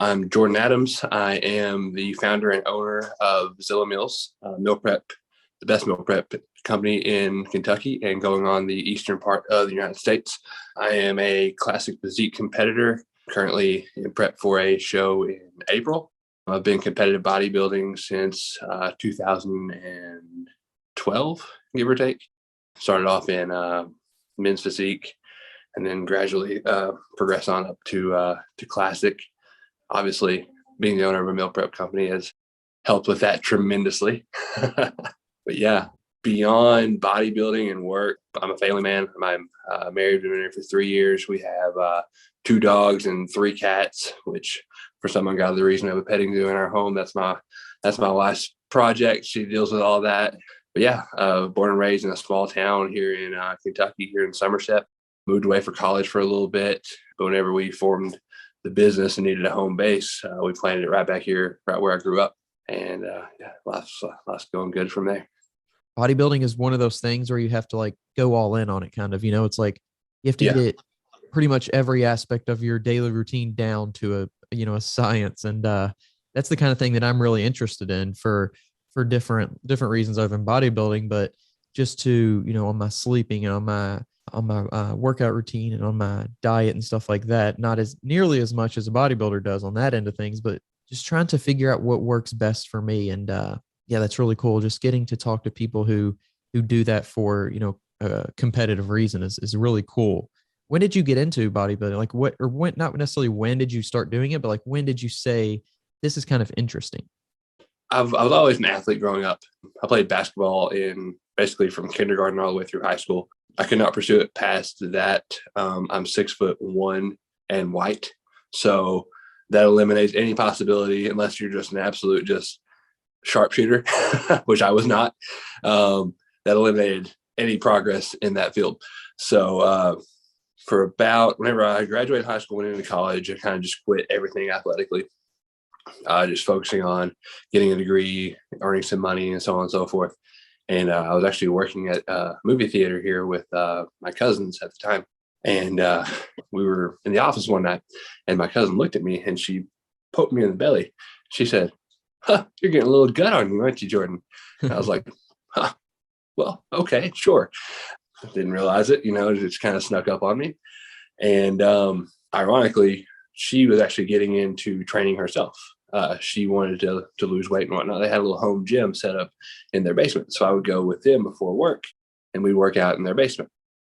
I'm Jordan Adams. I am the founder and owner of Zilla Mills Meal Prep, the best meal prep company in Kentucky and going on the eastern part of the United States. I am a classic physique competitor, currently in prep for a show in April. I've been competitive bodybuilding since 2012, give or take. Started off in men's physique and then gradually progress on up to classic. Obviously, being the owner of a meal prep company has helped with that tremendously. But yeah, beyond bodybuilding and work, I'm a family man. I'm married, been married for 3 years. We have 2 dogs and 3 cats, which for some ungodly reason we have a petting zoo in our home. That's my wife's project. She deals with all that. But yeah, born and raised in a small town here in Kentucky, here in Somerset. Moved away for college for a little bit, but whenever we formed the business and needed a home base, we planted it right back here, right where I grew up. And yeah, life's going good from there. Bodybuilding is one of those things where you have to like go all in on it, kind of, it's like you have to get pretty much every aspect of your daily routine down to a science. And that's the kind of thing that I'm really interested in for different reasons other than bodybuilding, but just to, on my sleeping and on my workout routine and on my diet and stuff like that, not as nearly as much as a bodybuilder does on that end of things, but just trying to figure out what works best for me. And yeah, that's really cool. Just getting to talk to people who do that for, a competitive reason is really cool. When did you get into bodybuilding? Like not necessarily when did you start doing it, but like, when did you say this is kind of interesting? I was always an athlete growing up. I played basketball basically from kindergarten all the way through high school. I could not pursue it past that. I'm 6'1" and white. So that eliminates any possibility unless you're just an absolute sharpshooter, which I was not. That eliminated any progress in that field. So for about whenever I graduated high school, went into college, I kind of just quit everything athletically. Just focusing on getting a degree, earning some money, and so on and so forth. And I was actually working at a movie theater here with my cousins at the time. And we were in the office one night, and my cousin looked at me and she poked me in the belly. She said, "Huh, you're getting a little gut on you, aren't you, Jordan?" And I was like, "Huh, well, okay, sure." Didn't realize it, it just kind of snuck up on me. And ironically, she was actually getting into training herself. She wanted to lose weight and whatnot. They had a little home gym set up in their basement. So I would go with them before work and we'd work out in their basement.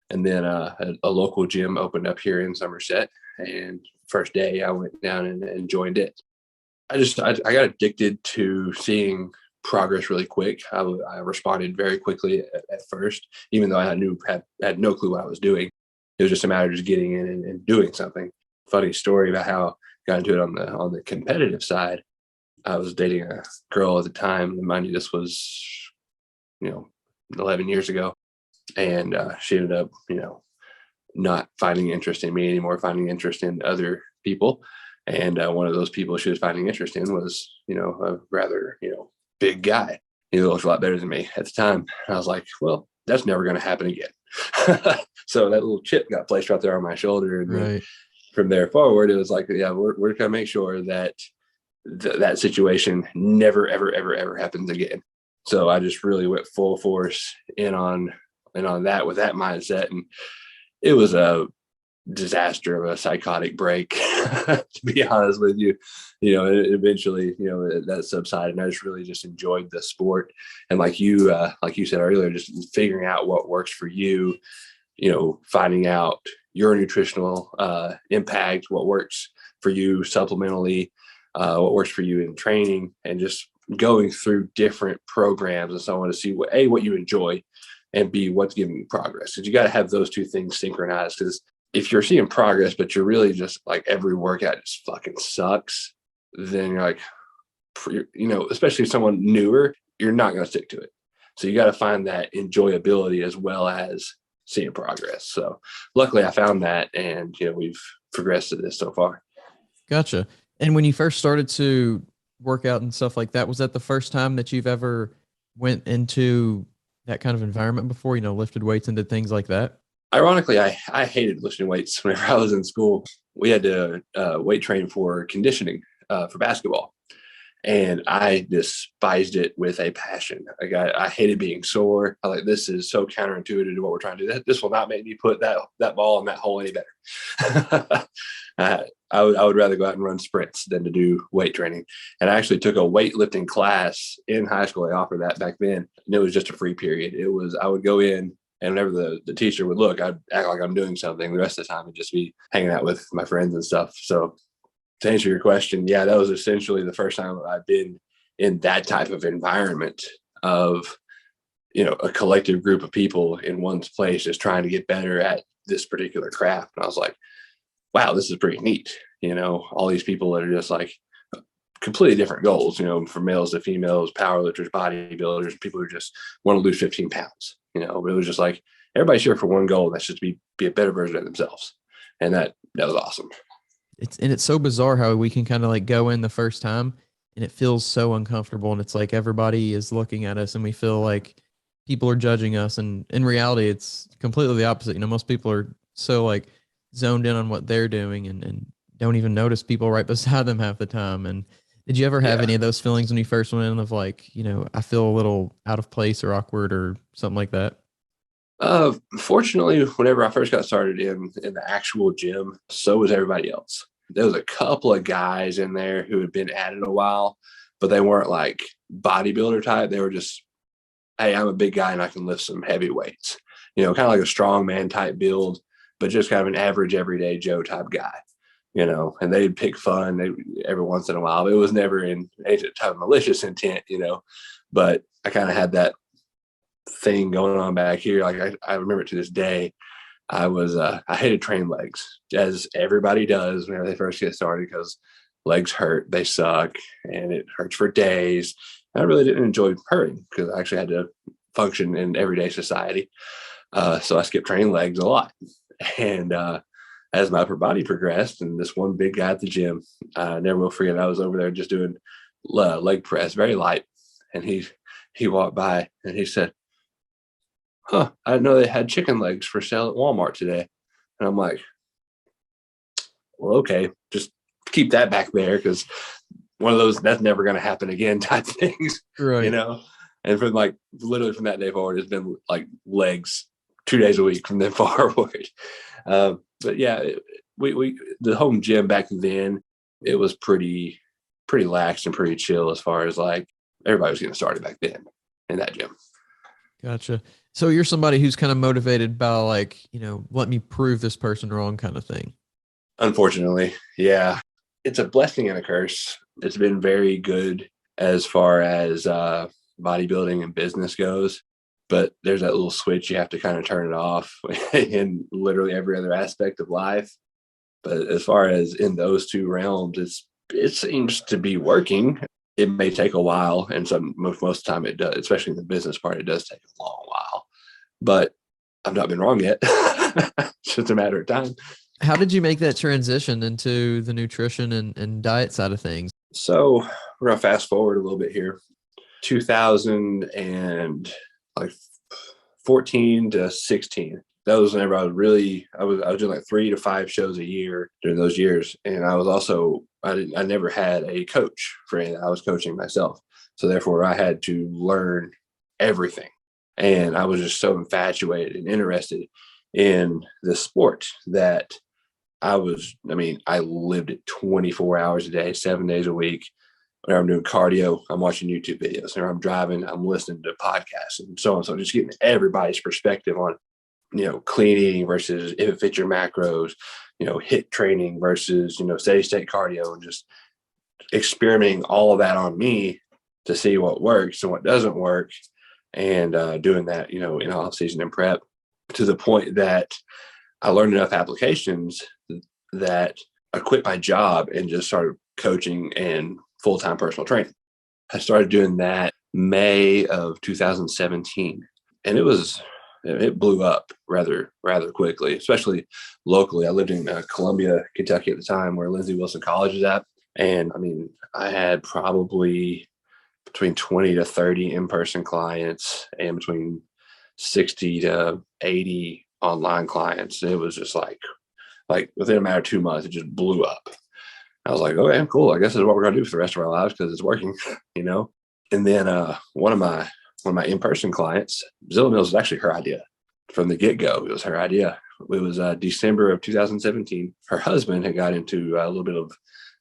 And then a local gym opened up here in Somerset. And first day I went down and joined it. I got addicted to seeing progress really quick. I responded very quickly at first, even though I had no clue what I was doing. It was just a matter of just getting in and doing something. Funny story about how I got into it on the competitive side. I was dating a girl at the time, and mind you, this was 11 years ago, and she ended up not finding interest in me anymore, finding interest in other people. And one of those people she was finding interest in was a rather big guy. He looked a lot better than me at the time. And I was like, well, that's never going to happen again. So that little chip got placed right there on my shoulder, and right. From there forward, it was like, yeah, we're going to make sure that that situation never, ever, ever, ever happens again. So I just really went full force in on that with that mindset. And it was a disaster of a psychotic break, to be honest with you. Eventually, that subsided, and I just enjoyed the sport. And like you said earlier, just figuring out what works for you, finding out your nutritional impact, what works for you supplementally, what works for you in training, and just going through different programs and so on to see what you enjoy, and B, what's giving you progress. Because you got to have those two things synchronized. Because if you're seeing progress, but you're really just like every workout just fucking sucks, then you're like, especially if someone newer, you're not going to stick to it. So you got to find that enjoyability as well as seeing progress. So luckily I found that, and we've progressed to this so far. Gotcha. And when you first started to work out and stuff like that, was that the first time that you've ever went into that kind of environment before, lifted weights and did things like that? Ironically, I hated lifting weights whenever I was in school. We had to weight train for conditioning. for basketball. And I despised it with a passion. Like I hated being sore. I like, this is so counterintuitive to what we're trying to do. This will not make me put that ball in that hole any better. I would rather go out and run sprints than to do weight training. And I actually took a weightlifting class in high school. They offered that back then, and it was just a free period. I would go in, and whenever the teacher would look, I'd act like I'm doing something. The rest of the time, I'd just be hanging out with my friends and stuff. So to answer your question, yeah, that was essentially the first time I've been in that type of environment of, a collective group of people in one place just trying to get better at this particular craft. And I was like, wow, this is pretty neat. All these people that are just like completely different goals, from males to females, powerlifters, bodybuilders, people who just want to lose 15 pounds. It was just like everybody's here for one goal, and that's just be a better version of themselves. And that was awesome. It's so bizarre how we can kind of like go in the first time and it feels so uncomfortable, and it's like everybody is looking at us and we feel like people are judging us, and in reality it's completely the opposite. Most people are so like zoned in on what they're doing and don't even notice people right beside them half the time. And did you ever have any of those feelings when you first went in of like, I feel a little out of place or awkward or something like that? Fortunately, whenever I first got started in the actual gym, so was everybody else. There was a couple of guys in there who had been at it a while, but they weren't like bodybuilder type. They were just, hey, I'm a big guy and I can lift some heavy weights, kind of like a strongman type build, but just kind of an average everyday Joe type guy, and they'd pick fun every once in a while. It was never in any type of malicious intent, but I kind of had that thing going on back here. Like I remember to this day, I hated train legs, as everybody does whenever they first get started, because legs hurt, they suck, and it hurts for days. And I really didn't enjoy hurting because I actually had to function in everyday society. So I skipped train legs a lot. And as my upper body progressed, and this one big guy at the gym, I never will forget, I was over there just doing leg press, very light. And he walked by and he said, I didn't know they had chicken legs for sale at Walmart today. And I'm like, well, okay, just keep that back there, because one of those, that's never going to happen again type things, Right. And from like literally from that day forward, it's been like legs 2 days a week from then forward. But yeah, we the home gym back then, it was pretty lax and pretty chill as far as like everybody was getting started back then in that gym. Gotcha. So you're somebody who's kind of motivated by like, let me prove this person wrong kind of thing. Unfortunately, yeah. It's a blessing and a curse. It's been very good as far as bodybuilding and business goes, but there's that little switch you have to kind of turn it off in literally every other aspect of life. But as far as in those two realms, it seems to be working. It may take a while, and most of the time it does, especially in the business part, it does take a long while. But I've not been wrong yet. It's just a matter of time. How did you make that transition into the nutrition and diet side of things? So we're going to fast forward a little bit here. 2014 to 16. That was whenever I was doing like 3 to 5 shows a year during those years. And I was also, I never had a coach for anything. I was coaching myself. So therefore I had to learn everything. And I was just so infatuated and interested in the sport that I lived it 24 hours a day, 7 days a week. Whenever I'm doing cardio, I'm watching YouTube videos. Whenever I'm driving, I'm listening to podcasts and so on. So just getting everybody's perspective on, clean eating versus if it fits your macros, HIIT training versus, steady state cardio, and just experimenting all of that on me to see what works and what doesn't work. And doing that, in off season and prep, to the point that I learned enough applications that I quit my job and just started coaching and full-time personal training. I started doing that May of 2017, and it blew up rather quickly, especially locally. I lived in Columbia, Kentucky at the time, where Lindsey Wilson College is at. And I had probably between 20 to 30 in-person clients and between 60 to 80 online clients. It was just like within a matter of 2 months, it just blew up. I was like, okay, cool. I guess this is what we're gonna do for the rest of our lives because it's working, you know. And then one of my in-person clients, Zilla Mills, was actually her idea from the get-go. It was her idea. It was December of 2017. Her husband had got into a little bit of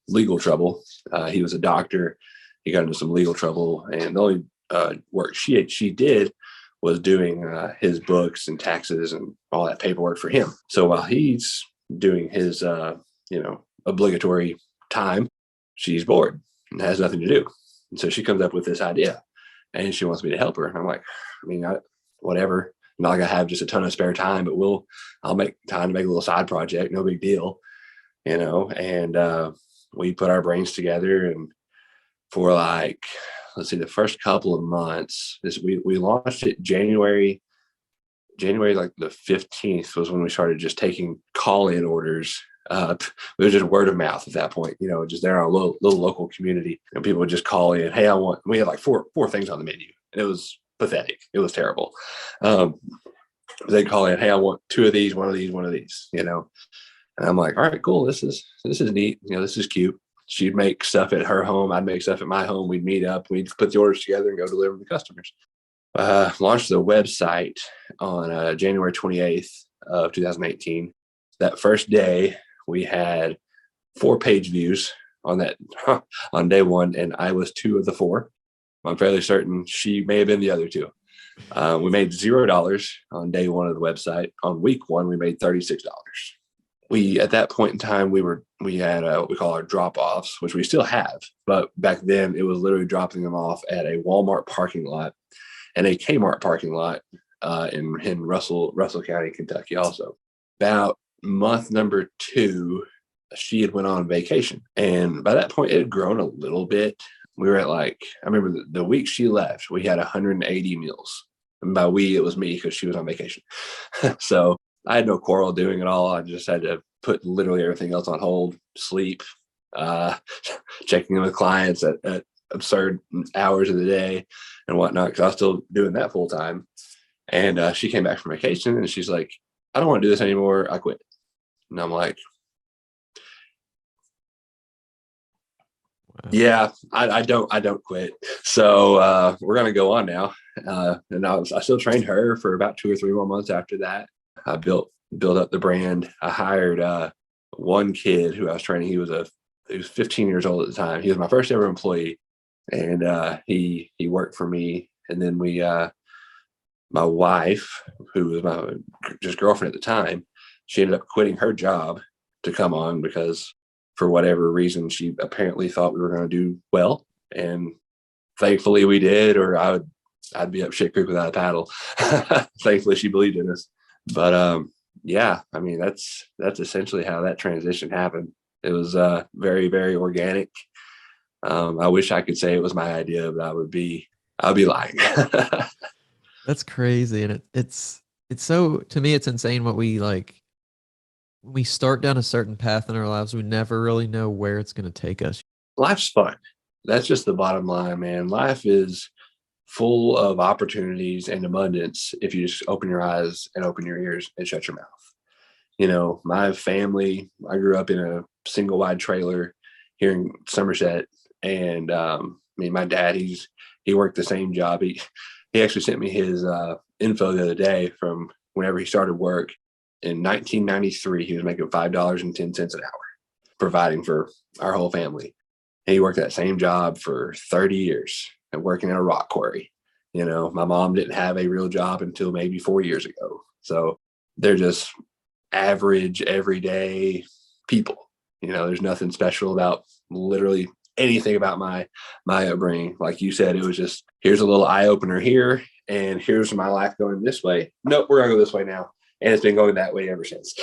legal trouble. He was a doctor. He got into some legal trouble, and the only work she did was doing his books and taxes and all that paperwork for him. So while he's doing his obligatory time, she's bored and has nothing to do. And so she comes up with this idea, and she wants me to help her. And I'm like, whatever. Not like I have just a ton of spare time, but I'll make time to make a little side project. No big deal, And we put our brains together, and for the first couple of months, we launched it January like the 15th was when we started just taking call-in orders. It was just word of mouth at that point, just there in our little local community, and people would just call in, hey, we had like four things on the menu, and it was pathetic. It was terrible. They'd call in, hey, I want two of these, one of these, and I'm like, all right, cool. This is neat. This is cute. She'd make stuff at her home. I'd make stuff at my home. We'd meet up. We'd put the orders together and go deliver to customers. Launched the website on January 28th of 2018. That first day, we had 4 page views on day one, and I was 2 of the 4. I'm fairly certain she may have been the other 2. We made $0 on day 1 of the website. On week 1, we made $36. At that point in time, we had what we call our drop-offs, which we still have, but back then it was literally dropping them off at a Walmart parking lot and a Kmart parking lot in Russell County, Kentucky. Also, about month number 2, she had went on vacation, and by that point it had grown a little bit. We were at I remember the week she left, we had 180 meals, and by we it was me because she was on vacation. So I had no quarrel doing it all. I just had to put literally everything else on hold, sleep, checking in with clients at absurd hours of the day and whatnot, because I was still doing that full time. And she came back from vacation, and she's like, I don't want to do this anymore. I quit. And I'm like, wow. Yeah, I don't quit. So we're going to go on now. And I still trained her for about 2 or 3 more months after that. I built up the brand. I hired one kid who I was training. He was 15 years old at the time. He was my first ever employee, and he worked for me. And then my wife, who was my just girlfriend at the time, she ended up quitting her job to come on because for whatever reason she apparently thought we were going to do well, and thankfully we did. Or I'd be up shit creek without a paddle. Thankfully she believed in us. But yeah, that's essentially how that transition happened. It was very, very organic. I wish I could say it was my idea, but I'd be lying. That's crazy. And it's so, to me, it's insane what we like. When we start down a certain path in our lives, we never really know where it's going to take us. Life's fun. That's just the bottom line, man. Life is full of opportunities and abundance if you just open your eyes and open your ears and shut your mouth. My family, I grew up in a single wide trailer here in Somerset, and my dad, he worked the same job. He actually sent me his info the other day from whenever he started work in 1993. He was making $5.10 an hour, providing for our whole family. And he worked that same job for 30 years and working in a rock quarry. My mom didn't have a real job until maybe 4 years ago. So they're just average, everyday people. There's nothing special about literally anything about my upbringing. Like you said, it was just, here's a little eye opener here, and here's my life going this way. Nope, we're gonna go this way now, and it's been going that way ever since.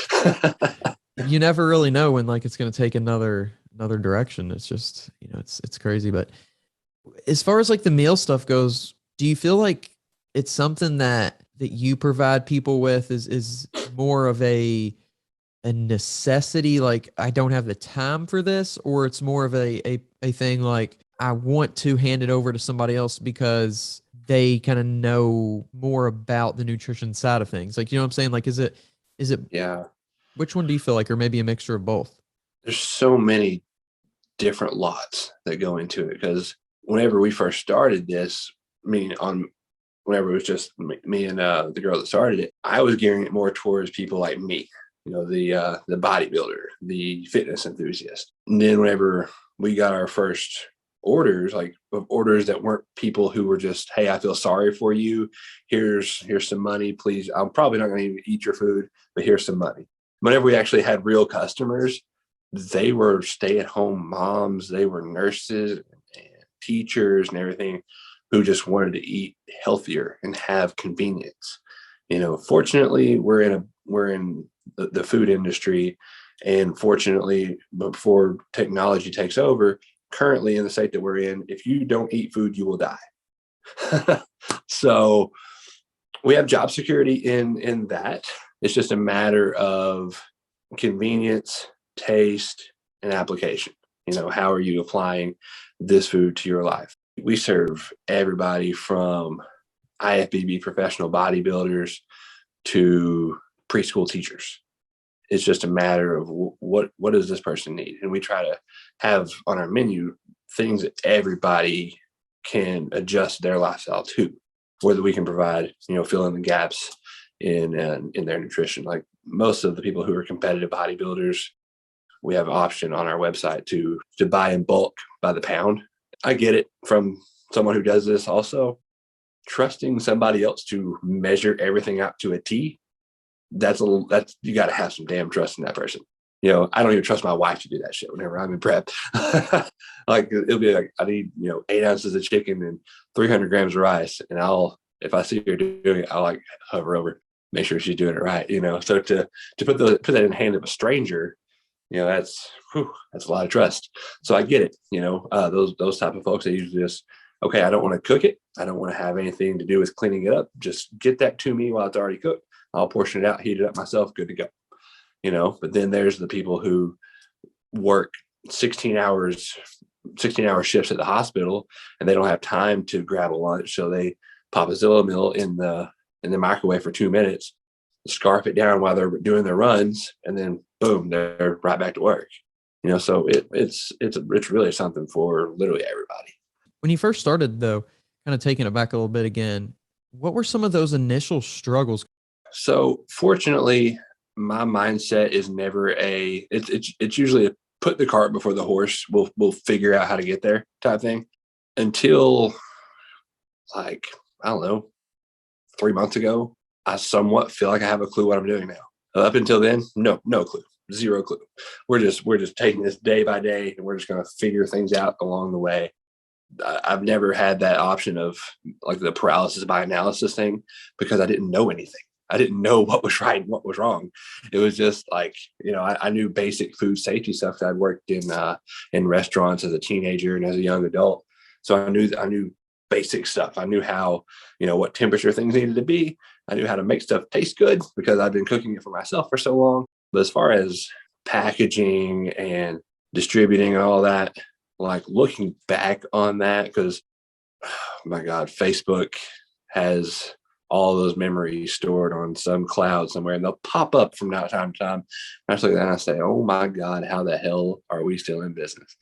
You never really know when it's going to take another direction. It's just it's crazy. But as far as the meal stuff goes, do you feel like it's something that you provide people with is more of a necessity, like I don't have the time for this, or it's more of a thing like I want to hand it over to somebody else because they kind of know more about the nutrition side of things? You know what I'm saying? Is it Yeah. Which one do you feel like, or maybe a mixture of both? There's so many different lots that go into it. Because whenever we first started this, whenever it was just me and the girl that started it, I was gearing it more towards people like me, the bodybuilder, the fitness enthusiast. And then whenever we got our first orders, like orders that weren't people who were just, hey, I feel sorry for you. Here's some money, please. I'm probably not going to even eat your food, but here's some money. Whenever we actually had real customers, they were stay-at-home moms, they were nurses and teachers and everything who just wanted to eat healthier and have convenience. Fortunately, we're in the food industry, and fortunately, before technology takes over, currently in the state that we're in, if you don't eat food, you will die. So we have job security in that. It's just a matter of convenience, taste, and application. How are you applying this food to your life? We serve everybody from IFBB professional bodybuilders to preschool teachers. It's just a matter of what does this person need? And we try to have on our menu things that everybody can adjust their lifestyle to, whether we can provide, fill in the gaps in their nutrition. Like most of the people who are competitive bodybuilders, we have an option on our website to buy in bulk by the pound. I get it from someone who does this also. Trusting somebody else to measure everything out to a T, that's you got to have some damn trust in that person. I don't even trust my wife to do that shit whenever I'm in prep. Like it'll be like, I need, 8 ounces of chicken and 300 grams of rice. And if I see her doing it, I'll like hover over, make sure she's doing it right. So to put that in the hand of a stranger, that's a lot of trust. So I get it. Those type of folks, they usually just, okay, I don't want to cook it. I don't want to have anything to do with cleaning it up. Just get that to me while it's already cooked. I'll portion it out, heat it up myself, good to go. But then there's the people who work 16-hour shifts at the hospital, and they don't have time to grab a lunch. So they pop a Zilla meal in the microwave for 2 minutes, scarf it down while they're doing their runs, and then boom, they're right back to work. So it's really something for literally everybody. When you first started, though, kind of taking it back a little bit again, what were some of those initial struggles? So fortunately, my mindset is never it's usually a put the cart before the horse. We'll figure out how to get there type thing. Until like, I don't know, 3 months ago, I somewhat feel like I have a clue what I'm doing now. Up until then, no clue. Zero clue. We're just taking this day by day, and we're just going to figure things out along the way. I've never had that option of like the paralysis by analysis thing, because I didn't know anything. I didn't know what was right and what was wrong. It was just like, I knew basic food safety stuff. I'd worked in restaurants as a teenager and as a young adult. So I knew basic stuff. I knew how, what temperature things needed to be. I knew how to make stuff taste good because I've been cooking it for myself for so long. But as far as packaging and distributing and all that, like looking back on that, because oh my God, Facebook has all those memories stored on some cloud somewhere, and they'll pop up from time to time. I just look at that and I say, oh my God, how the hell are we still in business?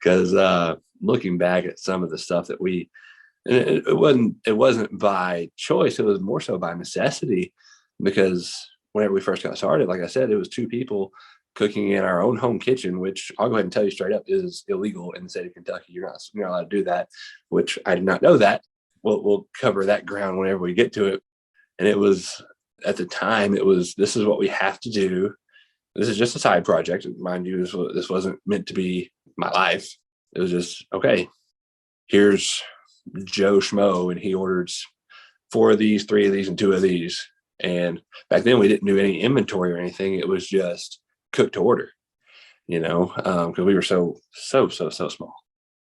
Because looking back at some of the stuff that it wasn't by choice. It was more so by necessity, because whenever we first got started, like I said, it was 2 people cooking in our own home kitchen, which I'll go ahead and tell you straight up is illegal in the state of Kentucky. You're not allowed to do that, which I did not know that. We'll cover that ground whenever we get to it. And it was, at the time, this is what we have to do. This is just a side project. Mind you, this wasn't meant to be my life. It was just, okay, here's Joe Schmo, and he orders 4 of these, 3 of these, and 2 of these. And back then we didn't do any inventory or anything. It was just cook to order, because we were so small,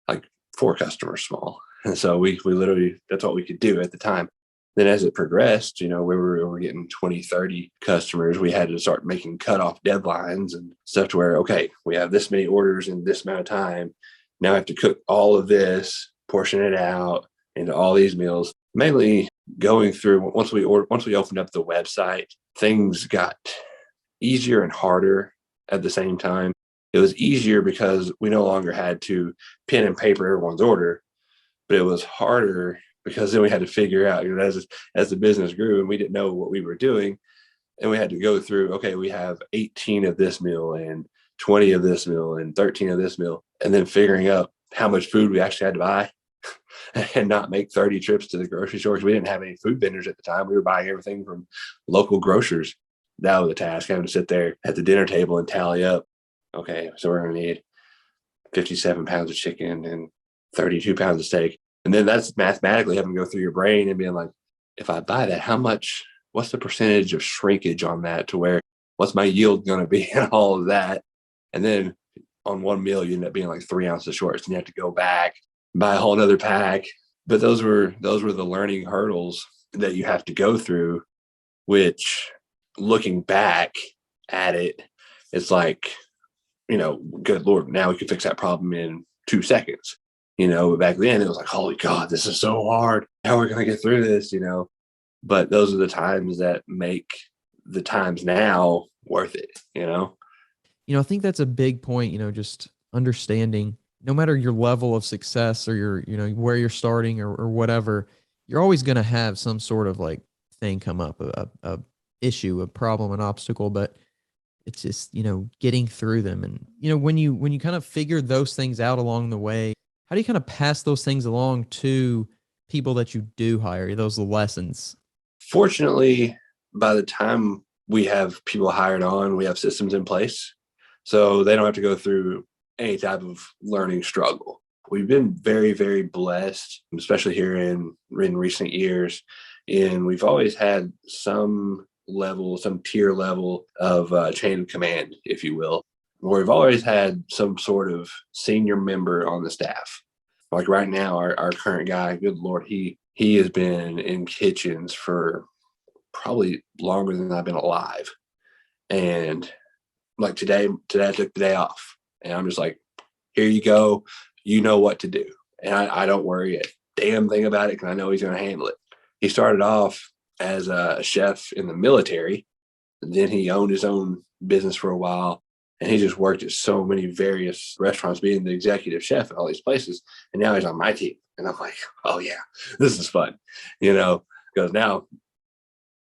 like 4 customers small. And so we literally, that's what we could do at the time. Then as it progressed, we were getting 20, 30 customers. We had to start making cutoff deadlines and stuff to where, okay, we have this many orders in this amount of time. Now I have to cook all of this, portion it out into all these meals. Mainly going through, once we opened up the website, things got easier and harder at the same time. It was easier because we no longer had to pen and paper everyone's order, but it was harder because then we had to figure out, as the business grew and we didn't know what we were doing, and we had to go through, okay, we have 18 of this meal and 20 of this meal and 13 of this meal, and then figuring out how much food we actually had to buy and not make 30 trips to the grocery store, because we didn't have any food vendors at the time. We were buying everything from local grocers. That was a task, having to sit there at the dinner table and tally up, okay, so we're going to need 57 pounds of chicken and 32 pounds of steak. And then that's mathematically having to go through your brain and being like, if I buy that, what's the percentage of shrinkage on that, to where what's my yield going to be and all of that. And then on one meal, you end up being like 3 ounces short. So you have to go back, buy a whole nother pack. But those were the learning hurdles that you have to go through, which, looking back at it, it's like, good Lord, now we can fix that problem in 2 seconds. But back then it was like, holy God, this is so hard. How are we going to get through this? But those are the times that make the times now worth it. I think that's a big point, just understanding no matter your level of success or where you're starting or whatever, you're always going to have some sort of like thing come up, a issue, a problem, an obstacle, but it's just, getting through them. And, when you kind of figure those things out along the way, how do you kind of pass those things along to people that you do hire, those lessons? Fortunately, by the time we have people hired on, we have systems in place, so they don't have to go through any type of learning struggle. We've been very, very blessed, especially here in recent years. And we've always had some tier level of chain of command, if you will, where we've always had some sort of senior member on the staff. Like right now, our current guy, good Lord, he has been in kitchens for probably longer than I've been alive. And like today I took the day off, and I'm just like, here you go. You know what to do. And I don't worry a damn thing about it, because I know he's going to handle it. He started off as a chef in the military, and then he owned his own business for a while. And he just worked at so many various restaurants, being the executive chef at all these places. And now he's on my team. And I'm like, oh yeah, this is fun, because now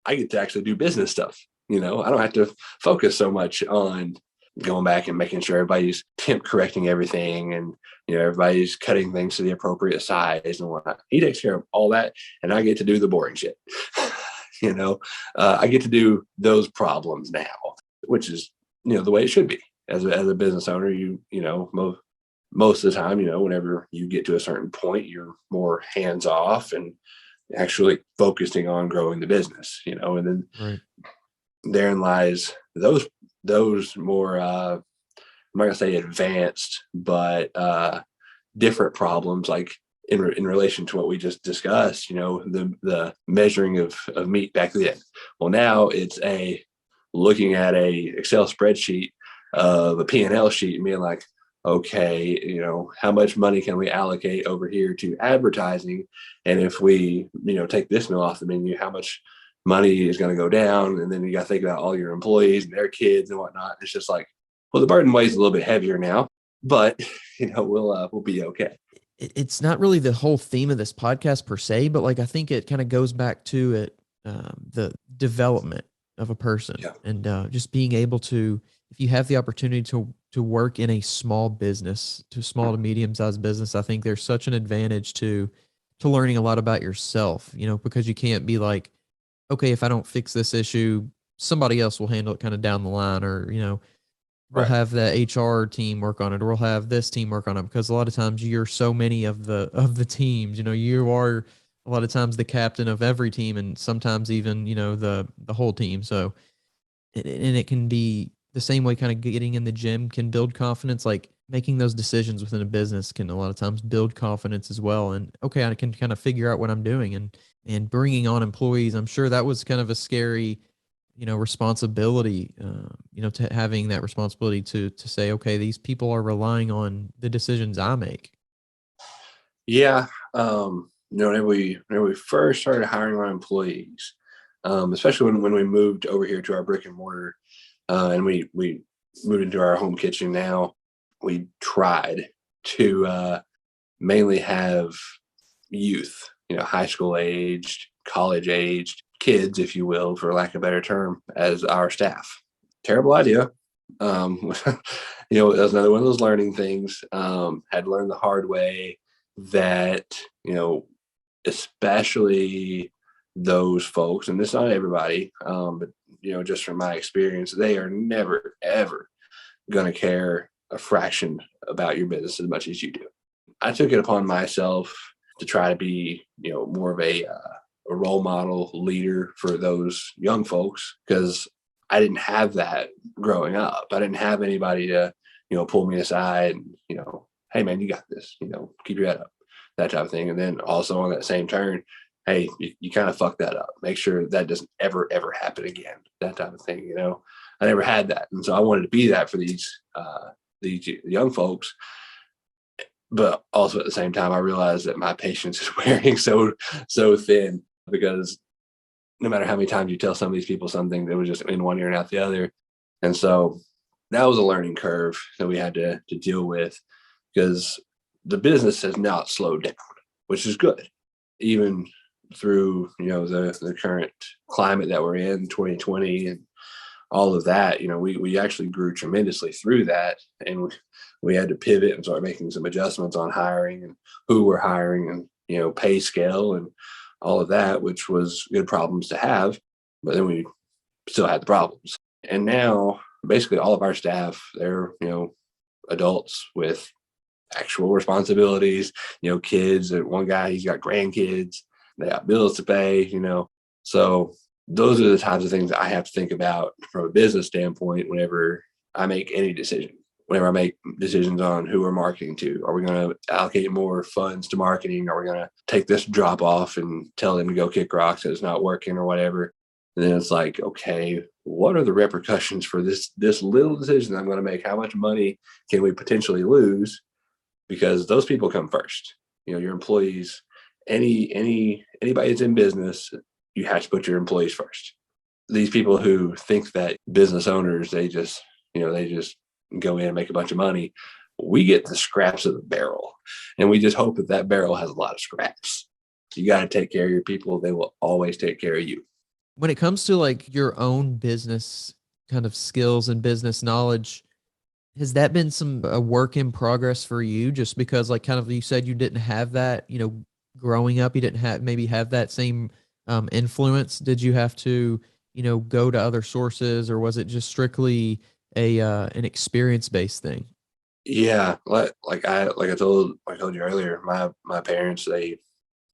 I get to actually do business stuff. I don't have to focus so much on going back and making sure everybody's temp correcting everything, and everybody's cutting things to the appropriate size and whatnot. He takes care of all that, and I get to do the boring shit. I get to do those problems now, which is the way it should be. As a business owner, most of the time, whenever you get to a certain point, you're more hands off and actually focusing on growing the business. And then right. Therein lies those more, I'm not gonna say advanced, but different problems, like in relation to what we just discussed. The measuring of meat back then. Well, now it's looking at a Excel spreadsheet of a P&L sheet and being like, okay, how much money can we allocate over here to advertising? And if we, take this meal off the menu, how much money is going to go down? And then you got to think about all your employees and their kids and whatnot. It's just like, well, the burden weighs a little bit heavier now, but we'll be okay. It's not really the whole theme of this podcast per se, but like, I think it kind of goes back to it, the development of a person. Yeah. And just being able to, if you have the opportunity to work in a small business, to small to medium sized business, I think there's such an advantage to learning a lot about yourself, because you can't be like, okay, if I don't fix this issue, somebody else will handle it kind of down the line, or, we'll have the HR team work on it, or we'll have this team work on it, because a lot of times you're so many of the teams, you are a lot of times the captain of every team, and sometimes even, the whole team. So, and it can be the same way kind of getting in the gym can build confidence, like making those decisions within a business can a lot of times build confidence as well. And okay, I can kind of figure out what I'm doing, and bringing on employees. I'm sure that was kind of a scary, responsibility, to having that responsibility to say, okay, these people are relying on the decisions I make. Yeah. Whenever we first started hiring our employees, especially when we moved over here to our brick and mortar, and we moved into our home kitchen now, we tried to mainly have youth, high school aged, college aged kids, if you will, for lack of a better term, as our staff. Terrible idea. That was another one of those learning things. Had learned the hard way that, especially those folks, and it's not everybody, but, just from my experience, they are never, ever going to care a fraction about your business as much as you do. I took it upon myself to try to be, more of a role model leader for those young folks, because I didn't have that growing up. I didn't have anybody to, pull me aside and, hey man, you got this, keep your head up, that type of thing. And then also on that same turn, hey, you kind of fucked that up. Make sure that doesn't ever happen again. That type of thing, I never had that. And so I wanted to be that for these young folks. But also at the same time, I realized that my patience is wearing so thin, because no matter how many times you tell some of these people something, they was just in one ear and out the other. And so that was a learning curve that we had to deal with, because the business has not slowed down, which is good. Even through, the current climate that we're in, 2020 and all of that, we actually grew tremendously through that. And we had to pivot and start making some adjustments on hiring and who we're hiring and, pay scale and all of that, which was good problems to have. But then we still had the problems. And now basically all of our staff, they're, adults with actual responsibilities, kids. And one guy, he's got grandkids, they got bills to pay, So those are the types of things that I have to think about from a business standpoint whenever I make any decision. Whenever I make decisions on who we're marketing to, are we going to allocate more funds to marketing? Are we going to take this drop off and tell them to go kick rocks and it's not working or whatever? And then it's like, okay, what are the repercussions for this little decision I'm going to make? How much money can we potentially lose? Because those people come first. Your employees, anybody that's in business, you have to put your employees first. These people who think that business owners, they just go in and make a bunch of money. We get the scraps of the barrel, and we just hope that barrel has a lot of scraps. You got to take care of your people. They will always take care of you. When it comes to like your own business kind of skills and business knowledge, has that been a work in progress for you? Just because like kind of you said you didn't have that, growing up, you didn't have that same influence. Did you have to, go to other sources, or was it just strictly an experience-based thing? Yeah, like I told you earlier, my parents, they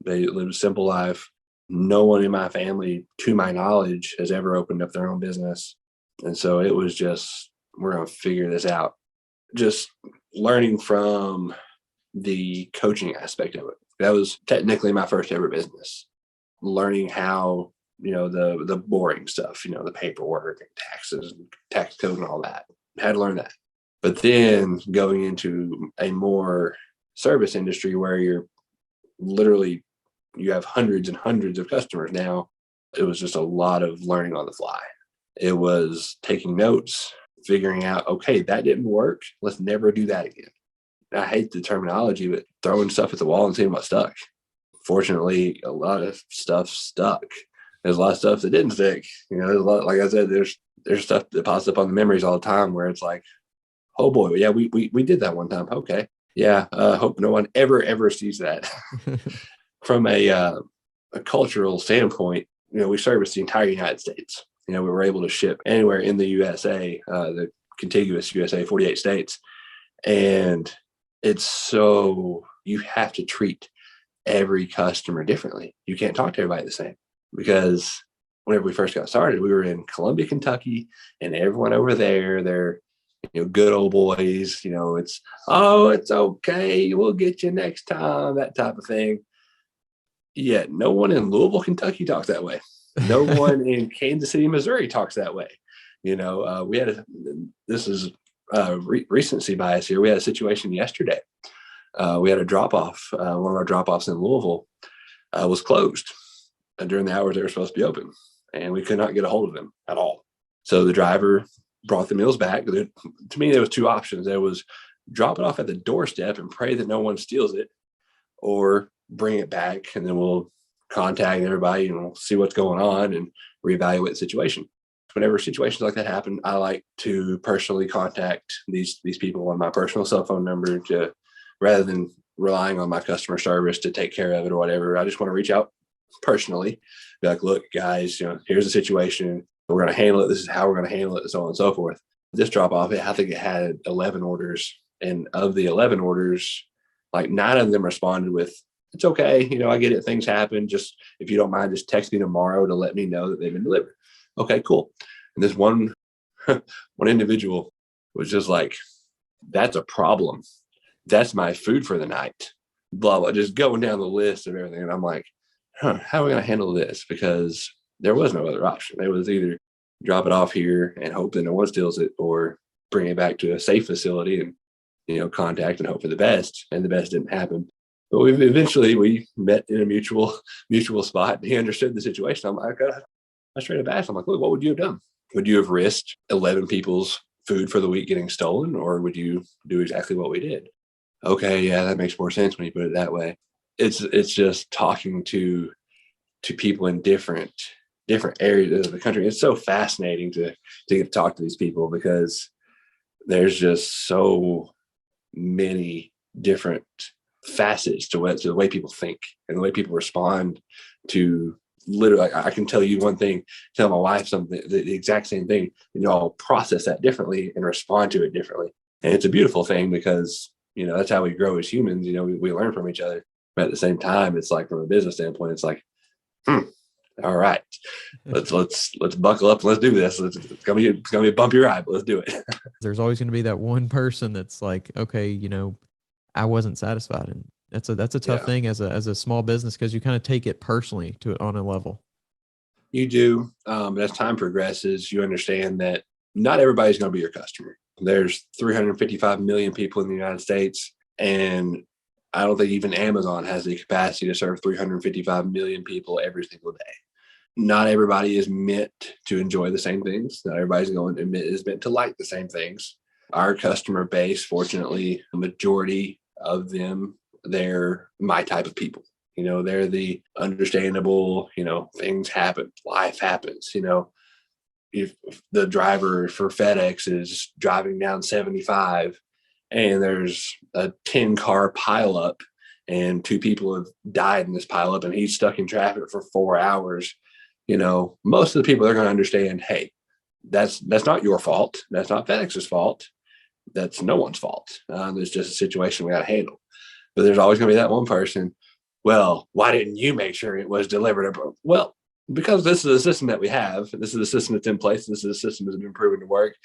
lived a simple life. No one in my family, to my knowledge, has ever opened up their own business. And so it was just, we're going to figure this out. Just learning from the coaching aspect of it. That was technically my first ever business. Learning how, the boring stuff, the paperwork and taxes and tax code and all that. Had to learn that. But then going into a more service industry where you have hundreds and hundreds of customers now, it was just a lot of learning on the fly. It was taking notes, figuring out, okay, that didn't work. Let's never do that again. I hate the terminology, but throwing stuff at the wall and seeing what stuck. Fortunately, a lot of stuff stuck. There's a lot of stuff that didn't stick. There's a lot, like I said, there's stuff that pops up on the memories all the time where it's like, oh boy, yeah, we did that one time. Okay. Yeah. Hope no one ever sees that. From a cultural standpoint, we service the entire United States. We were able to ship anywhere in the USA, the contiguous USA, 48 states. And it's so, you have to treat every customer differently. You can't talk to everybody the same, because whenever we first got started, we were in Columbia, Kentucky, and everyone over there, they're, good old boys, it's okay, we'll get you next time, that type of thing. Yet no one in Louisville, Kentucky talks that way. No one in Kansas City, Missouri talks that way. We had this is recency bias here. We had a situation yesterday. We had a drop-off. One of our drop-offs in Louisville was closed during the hours they were supposed to be open, and we could not get a hold of them at all. So the driver brought the meals back. To me, there was two options. There was drop it off at the doorstep and pray that no one steals it, or bring it back and then we'll contact everybody and we'll see what's going on and reevaluate the situation. Whenever situations like that happen, I like to personally contact these people on my personal cell phone number, to rather than relying on my customer service to take care of it or whatever. I just want to reach out personally, be like, look, guys, here's the situation. We're going to handle it. This is how we're going to handle it, and so on and so forth. This drop off, I think it had 11 orders. And of the 11 orders, like 9 of them responded with, it's okay. I get it. Things happen. Just, if you don't mind, just text me tomorrow to let me know that they've been delivered. Okay, cool. And this one individual was just like, that's a problem. That's my food for the night. Blah, blah, just going down the list of everything. And I'm like, how are we going to handle this? Because there was no other option. It was either drop it off here and hope that no one steals it, or bring it back to a safe facility and, contact and hope for the best. And the best didn't happen. But we met in a mutual spot. He understood the situation. I'm like, I straight up asked him, like, look, what would you have done? Would you have risked 11 people's food for the week getting stolen, or would you do exactly what we did? Okay, yeah, that makes more sense when you put it that way. It's just talking to people in different areas of the country. It's so fascinating to get to talk to these people, because there's just so many different facets to the way people think and the way people respond to. Literally, I can tell you one thing, tell my wife something, the exact same thing, and y'all process that differently and respond to it differently. And it's a beautiful thing, because that's how we grow as humans. We learn from each other. But at the same time, it's like, from a business standpoint, it's like, all right, let's buckle up and let's do this. It's gonna be a bumpy ride, but let's do it. There's always going to be that one person that's like, okay, I wasn't satisfied, and that's a tough thing as a small business, because you kind of take it personally on a level. You do. As time progresses, you understand that not everybody's going to be your customer. There's 355 million people in the United States, and I don't think even Amazon has the capacity to serve 355 million people every single day. Not everybody is meant to enjoy the same things. Not everybody's is meant to like the same things. Our customer base, fortunately, a majority of them, they're my type of people. They're the understandable, things happen, life happens. If the driver for FedEx is driving down 75 and there's a 10-car pileup and 2 people have died in this pileup and he's stuck in traffic for 4 hours, most of the people are going to understand, hey, that's not your fault. That's not FedEx's fault. That's no one's fault. It's just a situation we got to handle. But there's always going to be that one person. Well, why didn't you make sure it was delivered? Well, because this is a system that we have. This is a system that's in place. This is a system that's been proven to work.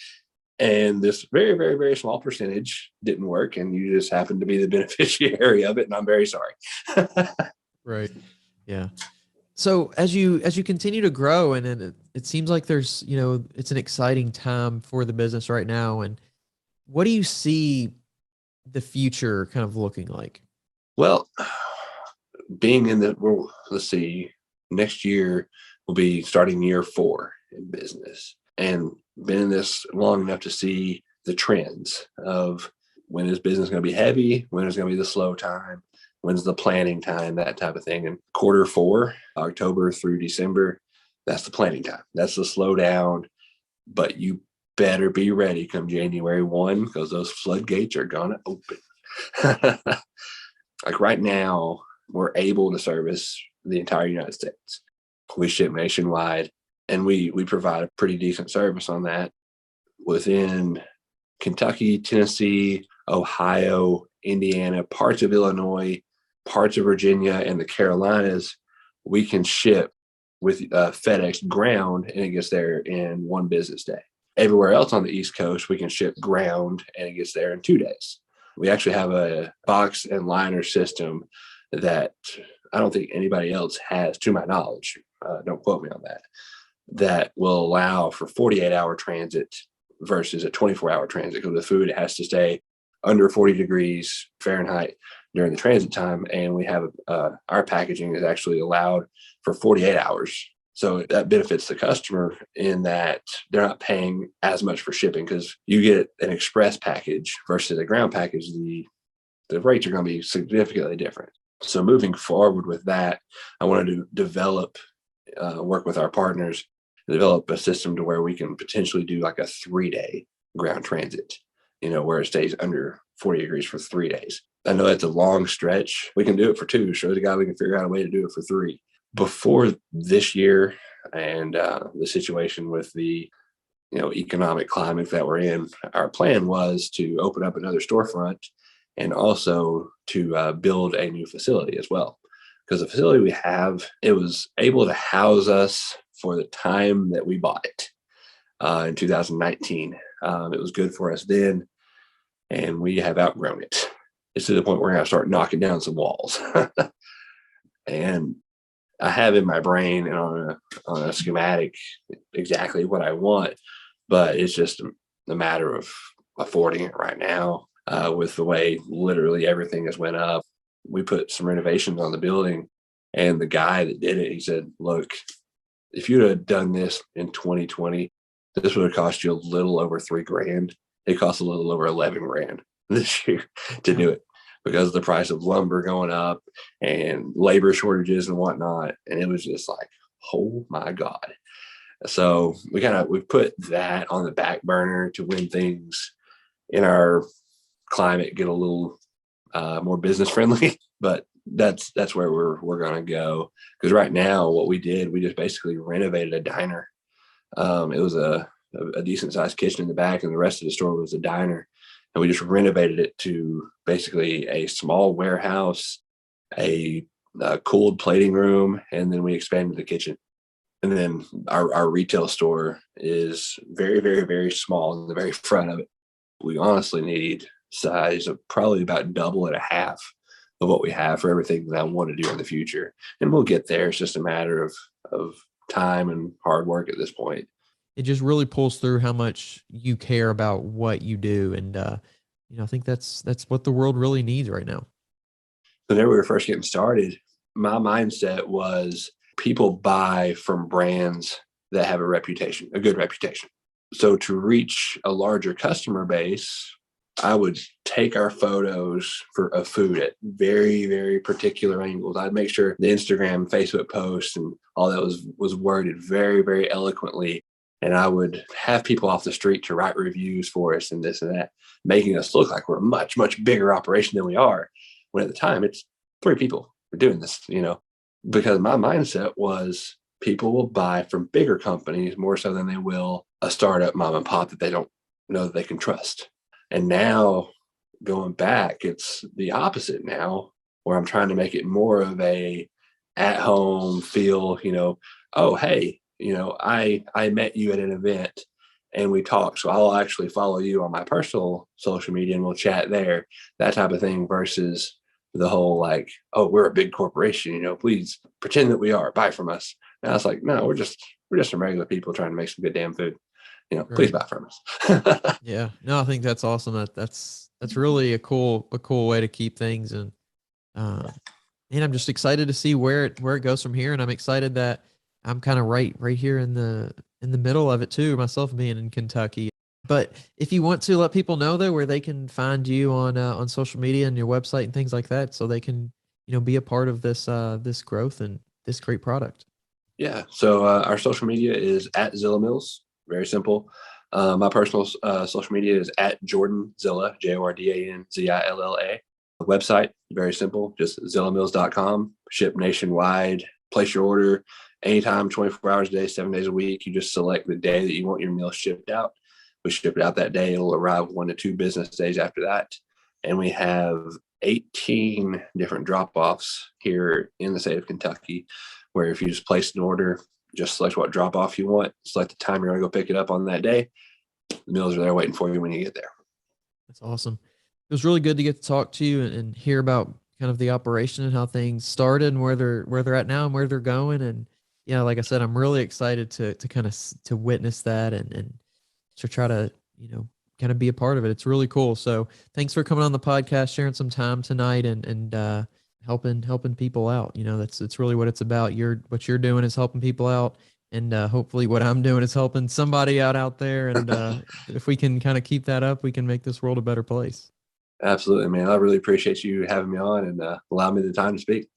And this very, very, very small percentage didn't work. And you just happen to be the beneficiary of it. And I'm very sorry. Right. Yeah. So as you continue to grow, and it seems like there's, it's an exciting time for the business right now. And what do you see the future kind of looking like? Well, let's see, next year will be starting year 4 in business, and been in this long enough to see the trends of when is business going to be heavy, when is going to be the slow time, when's the planning time, that type of thing. And quarter 4, October through December, that's the planning time. That's the slow down. But you better be ready come January 1, because those floodgates are going to open. Like right now, we're able to service the entire United States. We ship nationwide, and we provide a pretty decent service on that. Within Kentucky, Tennessee, Ohio, Indiana, parts of Illinois, parts of Virginia, and the Carolinas, we can ship with FedEx ground, and it gets there in 1 business day. Everywhere else on the East Coast, we can ship ground, and it gets there in 2 days. We actually have a box and liner system that I don't think anybody else has, to my knowledge. Don't quote me on that. That will allow for 48-hour transit versus a 24-hour transit, because the food has to stay under 40 degrees Fahrenheit during the transit time. And we have our packaging is actually allowed for 48 hours So that benefits the customer in that they're not paying as much for shipping, because you get an express package versus a ground package, the rates are going to be significantly different. So moving forward with that, I wanted to develop, work with our partners, develop a system to where we can potentially do like a 3-day ground transit, where it stays under 40 degrees for 3 days. I know that's a long stretch. We can do it for 2. Show the guy we can figure out a way to do it for 3. Before this year and the situation with the economic climate that we're in, our plan was to open up another storefront and also to build a new facility as well. Because the facility we have, it was able to house us for the time that we bought it in 2019. It was good for us then, and we have outgrown it. It's to the point where we're going to start knocking down some walls. And I have in my brain and on a schematic exactly what I want, but it's just a matter of affording it right now. With the way literally everything has went up, we put some renovations on the building, and the guy that did it, he said, "Look, if you'd have done this in 2020, this would have cost you a little over $3,000. It costs a little over $11,000 this year to do it, because of the price of lumber going up and labor shortages and whatnot." And it was just like, oh my God. So we put that on the back burner to when things in our climate get a little more business friendly. But that's where we're going to go. Because right now what we did, we just basically renovated a diner. It was a decent sized kitchen in the back, and the rest of the store was a diner. And we just renovated it to basically a small warehouse, a cooled plating room, and then we expanded the kitchen. And then our retail store is very, very, very small in the very front of it. We honestly need size of probably about double and a half of what we have for everything that I want to do in the future. And we'll get there. It's just a matter of time and hard work at this point. It just really pulls through how much you care about what you do. And, I think that's what the world really needs right now. Whenever we were first getting started, my mindset was people buy from brands that have a good reputation. So to reach a larger customer base, I would take our photos of food at very, very particular angles. I'd make sure the Instagram, Facebook posts and all that was worded very, very eloquently. And I would have people off the street to write reviews for us and this and that, making us look like we're a much, much bigger operation than we are. When at the time it's 3 people who are doing this, because my mindset was people will buy from bigger companies more so than they will a startup mom and pop that they don't know that they can trust. And now going back, it's the opposite now, where I'm trying to make it more of a at-home feel, oh, hey, I met you at an event and we talked. So I'll actually follow you on my personal social media and we'll chat there, that type of thing, versus the whole like, oh, we're a big corporation, please pretend that we are, buy from us. And I was like, no, we're just some regular people trying to make some good damn food. Right. Please buy from us. Yeah. No, I think that's awesome. That's really a cool way to keep things. And I'm just excited to see where it goes from here. And I'm excited that I'm kind of right here in the middle of it too, myself being in Kentucky. But if you want to let people know though, where they can find you on social media and your website and things like that, so they can, be a part of this growth and this great product. Yeah. So our social media is at Zilla Mills. Very simple. My personal social media is at Jordan Zilla, JORDANZILLA. The website, very simple, just zillamills.com. Ship nationwide. Place your order anytime, 24 hours a day, 7 days a week. You just select the day that you want your meal shipped out. We ship it out that day. It'll arrive 1 to 2 business days after that. And we have 18 different drop-offs here in the state of Kentucky, where if you just place an order, just select what drop-off you want, select the time you're going to go pick it up on that day. The meals are there waiting for you when you get there. That's awesome. It was really good to get to talk to you and hear about kind of the operation and how things started and where they're at now and where they're going. And yeah, like I said, I'm really excited to kind of to witness that and to try to, kind of be a part of it. It's really cool. So thanks for coming on the podcast, sharing some time tonight. And helping people out. It's really what it's about. What you're doing is helping people out. And hopefully what I'm doing is helping somebody out there. And if we can kind of keep that up, we can make this world a better place. Absolutely, man. I really appreciate you having me on and allow me the time to speak.